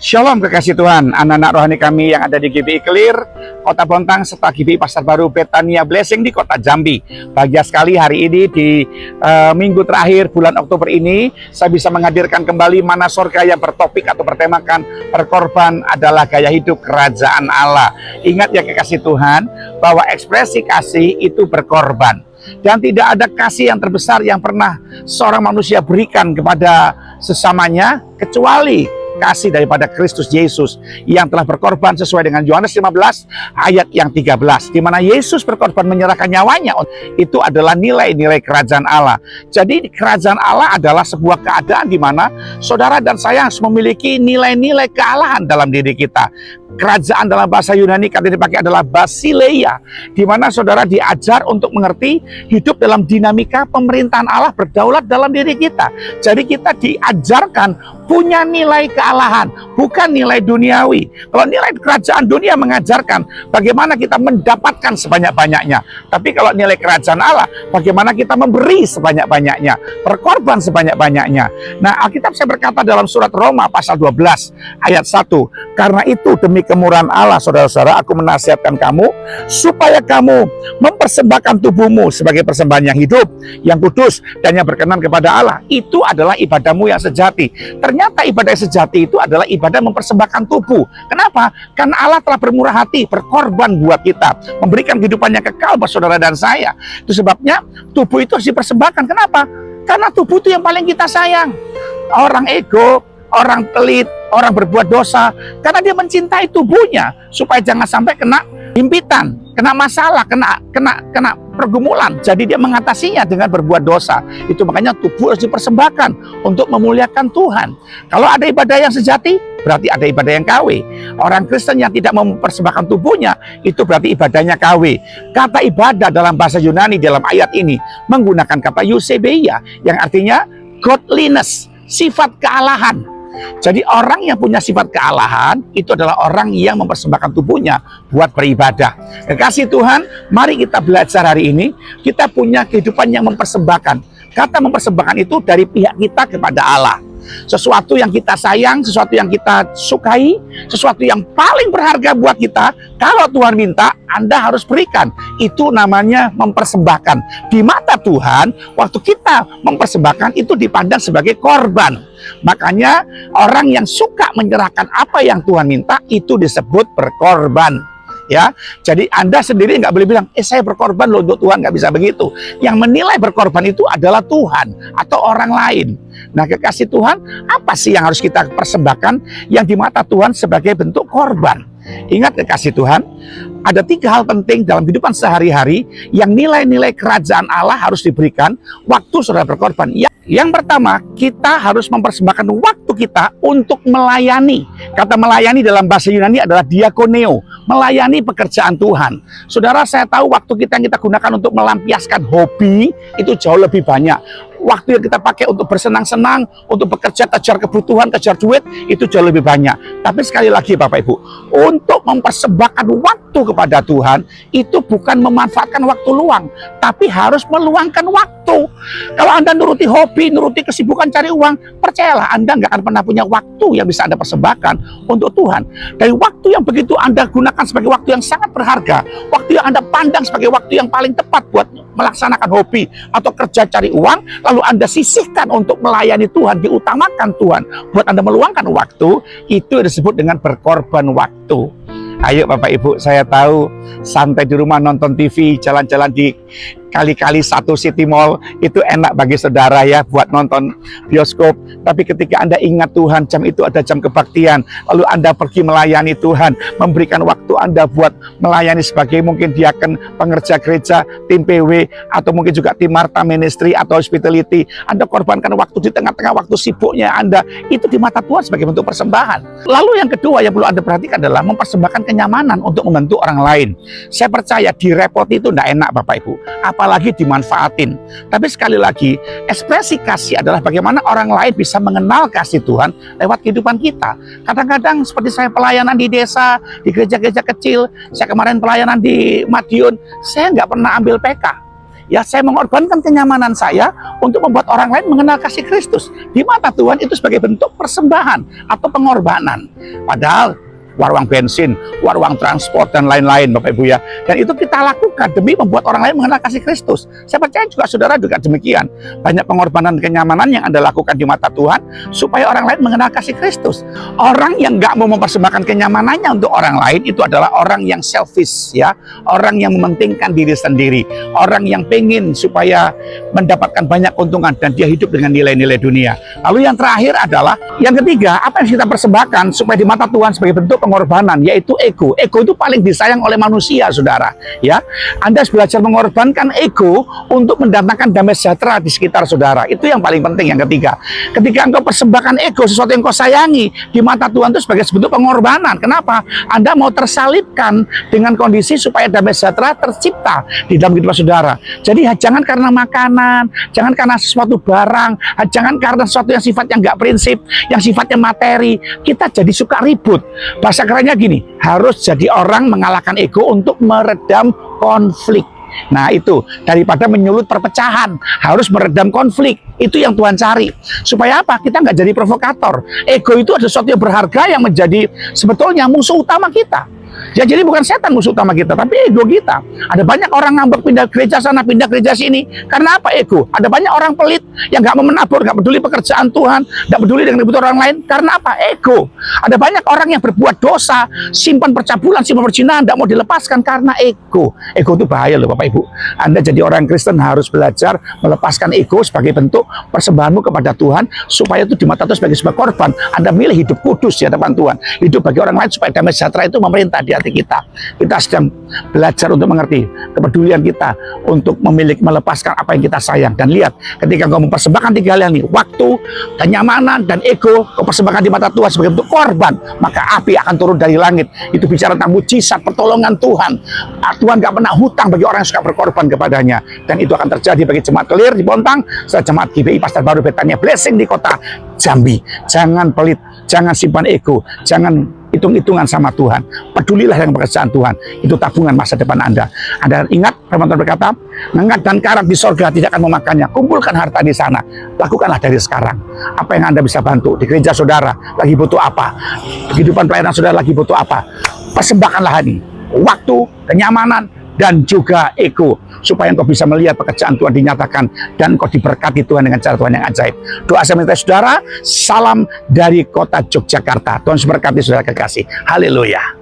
Shalom kekasih Tuhan, anak-anak rohani kami yang ada di GBI Clear, Kota Bontang, serta GBI Pasar Baru Betania Blessing di Kota Jambi. Bahagia sekali hari ini di minggu terakhir bulan Oktober ini, saya bisa menghadirkan kembali Mana Sorga yang bertopik atau bertemakan berkorban adalah gaya hidup kerajaan Allah. Ingat ya kekasih Tuhan, bahwa ekspresi kasih itu berkorban. Dan tidak ada kasih yang terbesar yang pernah seorang manusia berikan kepada sesamanya, kecuali kasih daripada Kristus Yesus yang telah berkorban sesuai dengan Yohanes 15 ayat yang 13, di mana Yesus berkorban menyerahkan nyawanya. Itu adalah nilai-nilai kerajaan Allah. Jadi kerajaan Allah adalah sebuah keadaan di mana saudara dan saya harus memiliki nilai-nilai kealahan dalam diri kita. Kerajaan dalam bahasa Yunani kata dipakai adalah basileia, di mana saudara diajar untuk mengerti hidup dalam dinamika pemerintahan Allah berdaulat dalam diri kita. Jadi kita diajarkan punya nilai kealahan, bukan nilai duniawi. Kalau nilai kerajaan dunia mengajarkan bagaimana kita mendapatkan sebanyak-banyaknya, tapi kalau nilai kerajaan Allah, bagaimana kita memberi sebanyak-banyaknya, berkorban sebanyak-banyaknya. Nah, Alkitab saya berkata dalam surat Roma pasal 12 ayat 1, karena itu demi kemurahan Allah, saudara-saudara, aku menasihatkan kamu supaya kamu mempersembahkan tubuhmu sebagai persembahan yang hidup, yang kudus, dan yang berkenan kepada Allah. Itu adalah ibadahmu yang sejati. Ternyata ibadah yang sejati itu adalah ibadah mempersembahkan tubuh. Kenapa? Karena Allah telah bermurah hati, berkorban buat kita, memberikan kehidupan yang kekal buat saudara dan saya. Itu sebabnya tubuh itu harus dipersembahkan. Kenapa? Karena tubuh itu yang paling kita sayang. Orang ego, orang pelit, orang berbuat dosa, karena dia mencintai tubuhnya supaya jangan sampai kena himpitan, kena masalah, kena pergumulan. Jadi dia mengatasinya dengan berbuat dosa. Itu makanya tubuh harus dipersembahkan untuk memuliakan Tuhan. Kalau ada ibadah yang sejati, berarti ada ibadah yang KW. Orang Kristen yang tidak mempersembahkan tubuhnya, itu berarti ibadahnya KW. Kata ibadah dalam bahasa Yunani dalam ayat ini menggunakan kata eusebeia, yang artinya godliness, sifat kealahan. Jadi orang yang punya sifat kealahan itu adalah orang yang mempersembahkan tubuhnya buat beribadah. Kekasih Tuhan, mari kita belajar hari ini. Kita punya kehidupan yang mempersembahkan. Kata mempersembahkan itu dari pihak kita kepada Allah. Sesuatu yang kita sayang, sesuatu yang kita sukai, sesuatu yang paling berharga buat kita, kalau Tuhan minta, Anda harus berikan. Itu namanya mempersembahkan. Di mata Tuhan, waktu kita mempersembahkan itu dipandang sebagai korban. Makanya orang yang suka menyerahkan apa yang Tuhan minta itu disebut berkorban. Ya, jadi Anda sendiri nggak boleh bilang, saya berkorban loh untuk Tuhan, nggak bisa begitu. Yang menilai berkorban itu adalah Tuhan atau orang lain. Nah, kekasih Tuhan, apa sih yang harus kita persembahkan yang di mata Tuhan sebagai bentuk korban? Ingat kekasih Tuhan, ada 3 hal penting dalam kehidupan sehari-hari yang nilai-nilai kerajaan Allah harus diberikan waktu saudara berkorban. Yang pertama, kita harus mempersembahkan waktu kita untuk melayani. Kata melayani dalam bahasa Yunani adalah diakoneo, melayani pekerjaan Tuhan. Saudara, saya tahu waktu kita yang kita gunakan untuk melampiaskan hobi itu jauh lebih banyak. Waktu yang kita pakai untuk bersenang-senang, untuk bekerja, kejar kebutuhan, kejar duit, itu jauh lebih banyak. Tapi sekali lagi Bapak Ibu, untuk mempersembahkan waktu kepada Tuhan, itu bukan memanfaatkan waktu luang, tapi harus meluangkan waktu. Kalau Anda nuruti hobi, nuruti kesibukan cari uang, percayalah Anda nggak akan pernah punya waktu yang bisa Anda persembahkan untuk Tuhan. Dari waktu yang begitu Anda gunakan sebagai waktu yang sangat berharga, waktu yang Anda pandang sebagai waktu yang paling tepat buat melaksanakan hobi atau kerja cari uang, lalu Anda sisihkan untuk melayani Tuhan, diutamakan Tuhan, buat Anda meluangkan waktu, itu disebut dengan berkorban waktu. Ayo Bapak Ibu, saya tahu santai di rumah nonton TV, jalan-jalan di kali-kali satu City Mall, itu enak bagi saudara ya buat nonton bioskop. Tapi ketika Anda ingat Tuhan, jam itu ada jam kebaktian, lalu Anda pergi melayani Tuhan, memberikan waktu Anda buat melayani sebagai mungkin diaken, pengerja gereja, tim PW, atau mungkin juga tim Marta Ministry atau Hospitality. Anda korbankan waktu di tengah-tengah waktu sibuknya Anda, itu di mata Tuhan sebagai bentuk persembahan. Lalu yang kedua yang perlu Anda perhatikan adalah mempersembahkan kenyamanan untuk membantu orang lain. Saya percaya direpoti itu tidak enak Bapak Ibu, apalagi dimanfaatin. Tapi sekali lagi, ekspresi kasih adalah bagaimana orang lain bisa mengenal kasih Tuhan lewat kehidupan kita. Kadang-kadang seperti saya pelayanan di desa, di gereja-gereja kecil, saya kemarin pelayanan di Madiun, saya nggak pernah ambil PK. Ya, saya mengorbankan kenyamanan saya untuk membuat orang lain mengenal kasih Kristus. Di mata Tuhan itu sebagai bentuk persembahan atau pengorbanan. Padahal war-uang bensin, war-uang transport, dan lain-lain, Bapak Ibu ya. Dan itu kita lakukan demi membuat orang lain mengenal kasih Kristus. Saya percaya juga saudara juga demikian. Banyak pengorbanan kenyamanan yang Anda lakukan di mata Tuhan supaya orang lain mengenal kasih Kristus. Orang yang nggak mau mempersembahkan kenyamanannya untuk orang lain itu adalah orang yang selfish ya. Orang yang mementingkan diri sendiri. Orang yang pengen supaya mendapatkan banyak keuntungan dan dia hidup dengan nilai-nilai dunia. Lalu yang terakhir adalah, yang ketiga, apa yang kita persembahkan supaya di mata Tuhan sebagai bentuk pengorbanan, yaitu ego. Ego itu paling disayang oleh manusia, saudara. Ya, Anda harus belajar mengorbankan ego untuk mendatangkan damai sejahtera di sekitar saudara. Itu yang paling penting. Yang ketiga, ketika engkau persembahkan ego, sesuatu yang kau sayangi, di mata Tuhan itu sebagai bentuk pengorbanan. Kenapa? Anda mau tersalibkan dengan kondisi supaya damai sejahtera tercipta di dalam kehidupan saudara. Jadi jangan karena makanan, jangan karena sesuatu barang, jangan karena sesuatu yang sifatnya nggak prinsip, yang sifatnya materi, kita jadi suka ribut. Bahasa kerennya gini, harus jadi orang mengalahkan ego untuk meredam konflik. Nah itu, daripada menyulut perpecahan, harus meredam konflik. Itu yang Tuhan cari. Supaya apa? Kita nggak jadi provokator. Ego itu adalah sesuatu yang berharga yang menjadi sebetulnya musuh utama kita. Ya, jadi bukan setan musuh utama kita, tapi ego kita. Ada banyak orang ngambek pindah gereja sana, pindah gereja sini. Karena apa? Ego. Ada banyak orang pelit yang nggak mau menabur, nggak peduli pekerjaan Tuhan, nggak peduli dengan kebutuhan orang lain. Karena apa? Ego. Ada banyak orang yang berbuat dosa, simpan percabulan, simpan perzinahan, nggak mau dilepaskan karena ego. Ego itu bahaya loh Bapak Ibu. Anda jadi orang Kristen harus belajar melepaskan ego sebagai bentuk persembahanmu kepada Tuhan, supaya itu di mata Tuhan sebagai sebuah korban. Anda milih hidup kudus di hadapan Tuhan, hidup bagi orang lain supaya damai sejahtera itu memerintah di hati kita. Kita sedang belajar untuk mengerti kepedulian kita untuk melepaskan apa yang kita sayang. Dan lihat, ketika kau mempersembahkan tiga hal ini, waktu, kenyamanan, dan ego, kau persembahkan di mata Tuhan sebagai bentuk korban, maka api akan turun dari langit. Itu bicara tentang mujizat pertolongan Tuhan. Tuhan gak pernah hutang bagi orang yang suka berkorban kepadanya. Dan itu akan terjadi bagi jemaat Clear di Bontang, jemaat GBI Pasar Baru Betania Blessing di kota Jambi. Jangan pelit, jangan simpan ego, jangan hitung-hitungan sama Tuhan. Pedulilah dengan pekerjaan Tuhan. Itu tabungan masa depan Anda. Anda ingat, firman Tuhan berkata, ngengat dan karat di sorga tidak akan memakannya. Kumpulkan harta di sana. Lakukanlah dari sekarang. Apa yang Anda bisa bantu? Di gereja saudara lagi butuh apa? Kehidupan pelayanan saudara lagi butuh apa? Persembahkanlah ini. Waktu, kenyamanan, dan juga ego, supaya engkau bisa melihat pekerjaan Tuhan dinyatakan dan engkau diberkati Tuhan dengan cara Tuhan yang ajaib. Doa saya minta saudara, salam dari kota Yogyakarta. Tuhan memberkati saudara kekasih. Haleluya.